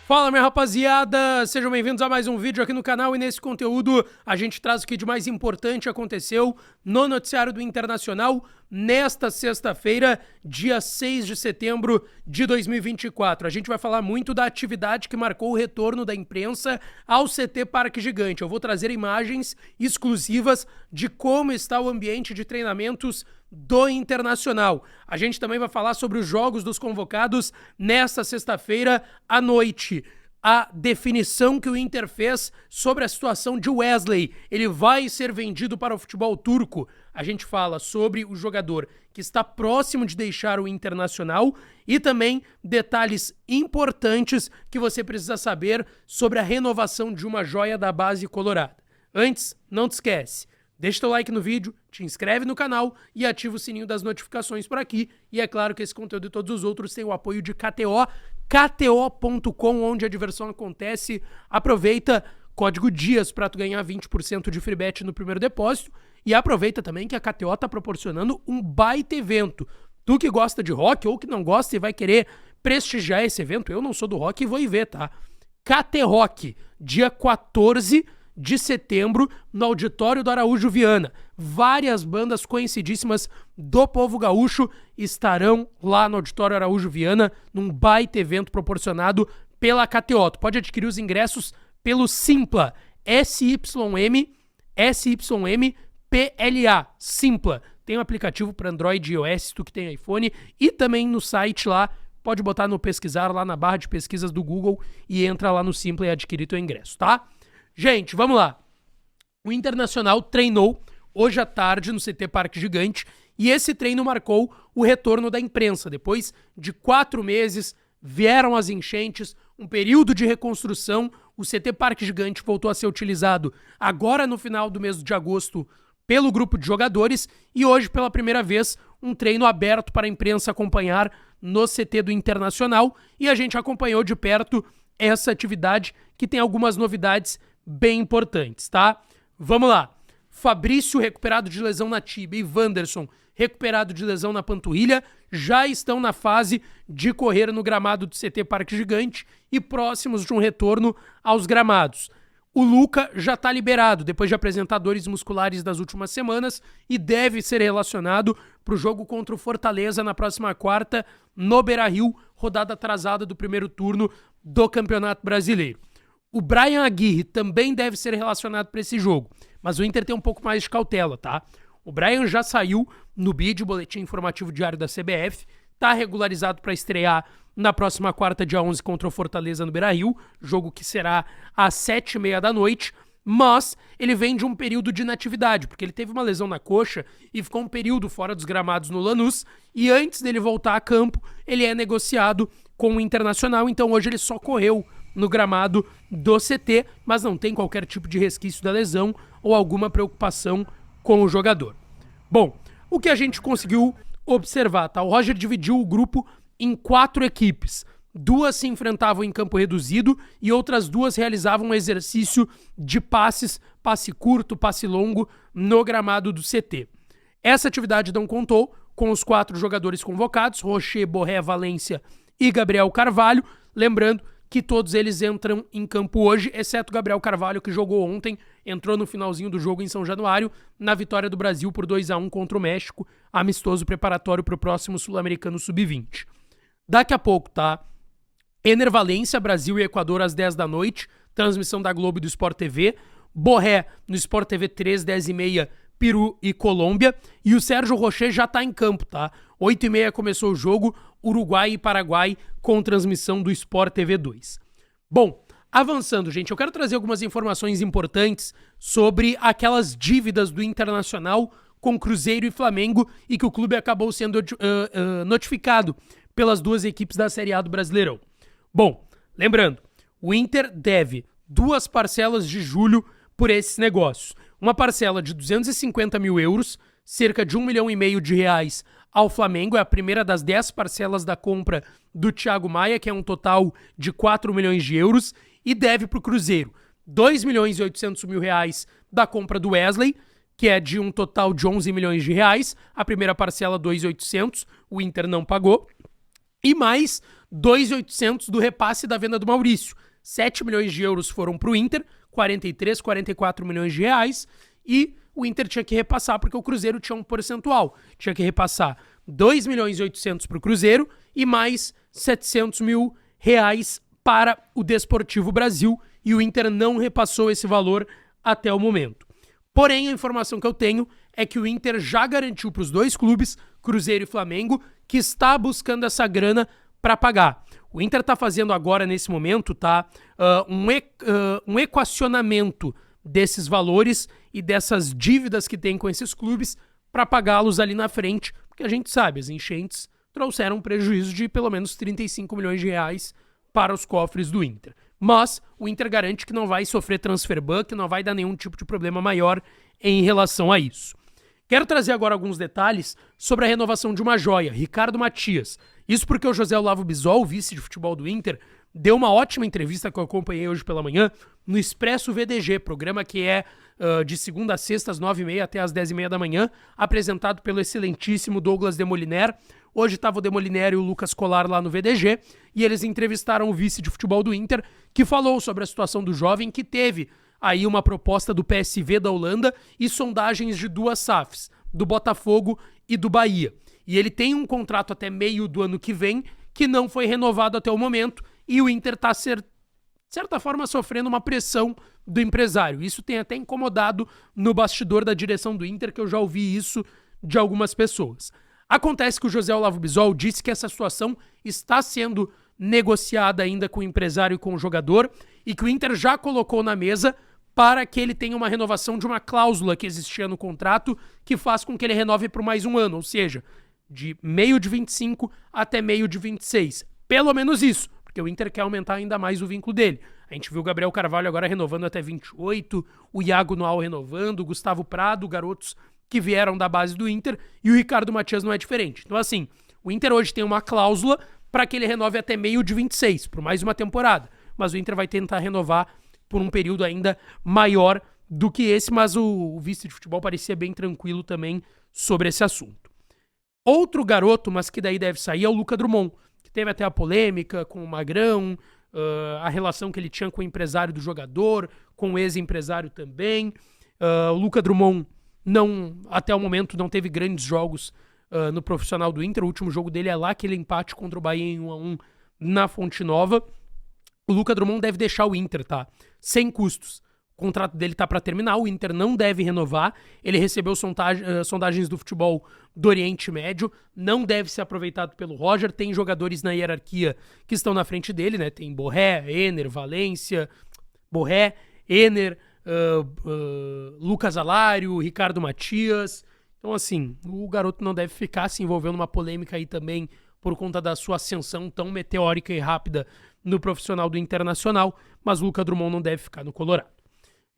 Fala, minha rapaziada! Sejam bem-vindos a mais um vídeo aqui no canal e nesse conteúdo a gente traz o que de mais importante aconteceu no noticiário do Internacional nesta sexta-feira, dia 6 de setembro de 2024. A gente vai falar muito da atividade que marcou o retorno da imprensa ao CT Parque Gigante. Eu vou trazer imagens exclusivas de como está o ambiente de treinamentos do Internacional. A gente também vai falar sobre os jogos dos convocados nesta sexta-feira à noite. A definição que o Inter fez sobre a situação de Wesley. Ele vai ser vendido para o futebol turco. A gente fala sobre o jogador que está próximo de deixar o Internacional e também detalhes importantes que você precisa saber sobre a renovação de uma joia da base colorada. Antes, não te esquece. Deixa teu like no vídeo, te inscreve no canal e ativa o sininho das notificações por aqui. E é claro que esse conteúdo e todos os outros têm o apoio de KTO, kto.com, onde a diversão acontece. Aproveita, código DIAS para tu ganhar 20% de free bet no primeiro depósito. E aproveita também que a KTO está proporcionando um baita evento. Tu que gosta de rock ou que não gosta e vai querer prestigiar esse evento, eu não sou do rock e vou ir ver, tá? KT Rock, dia 14 de setembro, no auditório do Araújo Viana. Várias bandas conhecidíssimas do povo gaúcho estarão lá no auditório Araújo Viana, num baita evento proporcionado pela KTO. Tu pode adquirir os ingressos pelo Simpla, SYMPLA, Simpla. Tem um aplicativo para Android e iOS, tu que tem iPhone, e também no site lá, pode botar no pesquisar, lá na barra de pesquisas do Google, e entra lá no Simpla e adquirir teu ingresso, tá? Gente, vamos lá. O Internacional treinou hoje à tarde no CT Parque Gigante e esse treino marcou o retorno da imprensa. Depois de 4 meses, vieram as enchentes, um período de reconstrução, o CT Parque Gigante voltou a ser utilizado agora no final do mês de agosto pelo grupo de jogadores e hoje, pela primeira vez, um treino aberto para a imprensa acompanhar no CT do Internacional e a gente acompanhou de perto essa atividade que tem algumas novidades bem importantes, tá? Vamos lá. Fabrício, recuperado de lesão na tíbia, e Wanderson, recuperado de lesão na panturrilha, já estão na fase de correr no gramado do CT Parque Gigante e próximos de um retorno aos gramados. O Luca já está liberado depois de apresentar dores musculares das últimas semanas e deve ser relacionado para o jogo contra o Fortaleza na próxima quarta no Beira-Rio, rodada atrasada do primeiro turno do Campeonato Brasileiro. O Bryan Aguirre também deve ser relacionado para esse jogo, mas o Inter tem um pouco mais de cautela, tá? O Bryan já saiu no BID, Boletim Informativo Diário da CBF, tá regularizado para estrear na próxima quarta, dia 11, contra o Fortaleza no Beira-Rio, jogo que será às 7h30 da noite, mas ele vem de um período de inatividade, porque ele teve uma lesão na coxa e ficou um período fora dos gramados no Lanús, e antes dele voltar a campo, ele é negociado com o Internacional, então hoje ele só correu no gramado do CT, mas não tem qualquer tipo de resquício da lesão ou alguma preocupação com o jogador. Bom, o que a gente conseguiu observar, tá? O Roger dividiu o grupo em 4 equipes. 2 se enfrentavam em campo reduzido e outras 2 realizavam um exercício de passes, passe curto, passe longo, no gramado do CT. Essa atividade não contou com os 4 jogadores convocados, Rocher, Borré, Valência e Gabriel Carvalho, lembrando que todos eles entram em campo hoje, exceto Gabriel Carvalho, que jogou ontem, entrou no finalzinho do jogo em São Januário, na vitória do Brasil por 2-1 contra o México, amistoso preparatório para o próximo Sul-Americano Sub-20. Daqui a pouco, tá? Ener Valência, Brasil e Equador às 10 da noite, transmissão da Globo e do Sport TV, Borré no Sport TV 3, 10h30, Peru e Colômbia, e o Sérgio Rocher já tá em campo, tá? 8h30 começou o jogo, Uruguai e Paraguai com transmissão do Sport TV 2. Bom, avançando, gente, eu quero trazer algumas informações importantes sobre aquelas dívidas do Internacional com Cruzeiro e Flamengo e que o clube acabou sendo notificado pelas 2 equipes da Série A do Brasileirão. Bom, lembrando, o Inter deve 2 parcelas de julho por esses negócios. Uma parcela de 250 mil euros, cerca de 1,5 milhão de reais ao Flamengo, é a primeira das 10 parcelas da compra do Thiago Maia, que é um total de 4 milhões de euros, e deve para o Cruzeiro 2 milhões e 800 mil reais da compra do Wesley, que é de um total de 11 milhões de reais, a primeira parcela 2.800, o Inter não pagou, e mais 2.800 do repasse da venda do Maurício. 7 milhões de euros foram para o Inter, 43, 44 milhões de reais, e o Inter tinha que repassar, porque o Cruzeiro tinha um percentual. Tinha que repassar 2 milhões e 800 para o Cruzeiro e mais 700 mil reais para o Desportivo Brasil, e o Inter não repassou esse valor até o momento. Porém, a informação que eu tenho é que o Inter já garantiu para os dois clubes, Cruzeiro e Flamengo, que está buscando essa grana para pagar. O Inter está fazendo agora, nesse momento, um equacionamento desses valores e dessas dívidas que tem com esses clubes para pagá-los ali na frente, porque a gente sabe, as enchentes trouxeram um prejuízo de pelo menos 35 milhões de reais para os cofres do Inter. Mas o Inter garante que não vai sofrer transfer ban, que não vai dar nenhum tipo de problema maior em relação a isso. Quero trazer agora alguns detalhes sobre a renovação de uma joia, Ricardo Matias. Isso porque o José Olavo Bisol, vice de futebol do Inter, deu uma ótima entrevista que eu acompanhei hoje pela manhã no Expresso VDG, programa que é de segunda a sexta, às 9h30 até às 10h30 da manhã, apresentado pelo excelentíssimo Douglas Demoliner. Hoje estava o Demoliner e o Lucas Colar lá no VDG, e eles entrevistaram o vice de futebol do Inter, que falou sobre a situação do jovem, que teve aí uma proposta do PSV da Holanda e sondagens de duas SAFs, do Botafogo e do Bahia. E ele tem um contrato até meio do ano que vem, que não foi renovado até o momento, e o Inter está, de certa forma, sofrendo uma pressão do empresário. Isso tem até incomodado no bastidor da direção do Inter, que eu já ouvi isso de algumas pessoas. Acontece que o José Olavo Bisol disse que essa situação está sendo negociada ainda com o empresário e com o jogador, e que o Inter já colocou na mesa para que ele tenha uma renovação de uma cláusula que existia no contrato, que faz com que ele renove por mais um ano, ou seja, de meio de 25 até meio de 26. Pelo menos isso, porque o Inter quer aumentar ainda mais o vínculo dele. A gente viu o Gabriel Carvalho agora renovando até 28, o Iago Noal renovando, o Gustavo Prado, garotos que vieram da base do Inter, e o Ricardo Matias não é diferente. Então, assim, o Inter hoje tem uma cláusula para que ele renove até meio de 26, por mais uma temporada. Mas o Inter vai tentar renovar por um período ainda maior do que esse, mas o vice de futebol parecia bem tranquilo também sobre esse assunto. Outro garoto, mas que daí deve sair, é o Luca Drummond, que teve até a polêmica com o Magrão, a relação que ele tinha com o empresário do jogador, com o ex-empresário também. O Luca Drummond, até o momento, não teve grandes jogos no profissional do Inter. O último jogo dele é lá, aquele empate contra o Bahia em 1-1 na Fonte Nova. O Luca Drummond deve deixar o Inter, tá? Sem custos. O contrato dele tá para terminar, o Inter não deve renovar. Ele recebeu sondagens do futebol do Oriente Médio, não deve ser aproveitado pelo Roger. Tem jogadores na hierarquia que estão na frente dele, né? Tem Borré, Ener, Valência, Borré, Ener, Lucas Alário, Ricardo Matias. Então, assim, o garoto não deve ficar se envolvendo numa polêmica aí também por conta da sua ascensão tão meteórica e rápida no profissional do Internacional, mas o Luca Drummond não deve ficar no Colorado.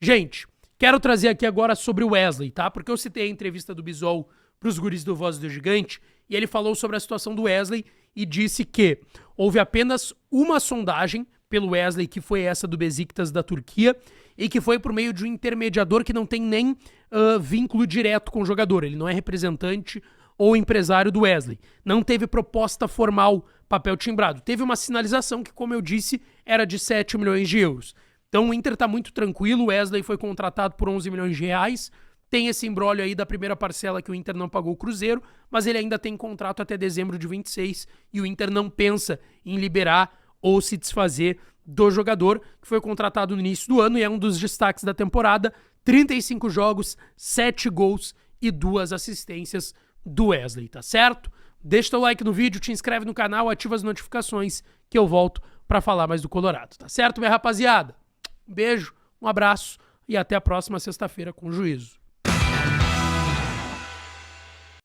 Gente, quero trazer aqui agora sobre o Wesley, tá? Porque eu citei a entrevista do Bisol pros guris do Voz do Gigante, e ele falou sobre a situação do Wesley e disse que houve apenas uma sondagem pelo Wesley, que foi essa do Besiktas da Turquia, e que foi por meio de um intermediador que não tem nem vínculo direto com o jogador. Ele não é representante ou empresário do Wesley. Não teve proposta formal, papel timbrado. Teve uma sinalização que, como eu disse, era de 7 milhões de euros. Então o Inter tá muito tranquilo, o Wesley foi contratado por 11 milhões de reais, tem esse imbróglio aí da primeira parcela que o Inter não pagou o Cruzeiro, mas ele ainda tem contrato até dezembro de 26 e o Inter não pensa em liberar ou se desfazer do jogador, que foi contratado no início do ano e é um dos destaques da temporada. 35 jogos, 7 gols e 2 assistências do Wesley, tá certo? Deixa teu like no vídeo, te inscreve no canal, ativa as notificações que eu volto pra falar mais do Colorado, tá certo, minha rapaziada? Um beijo, um abraço e até a próxima sexta-feira com juízo.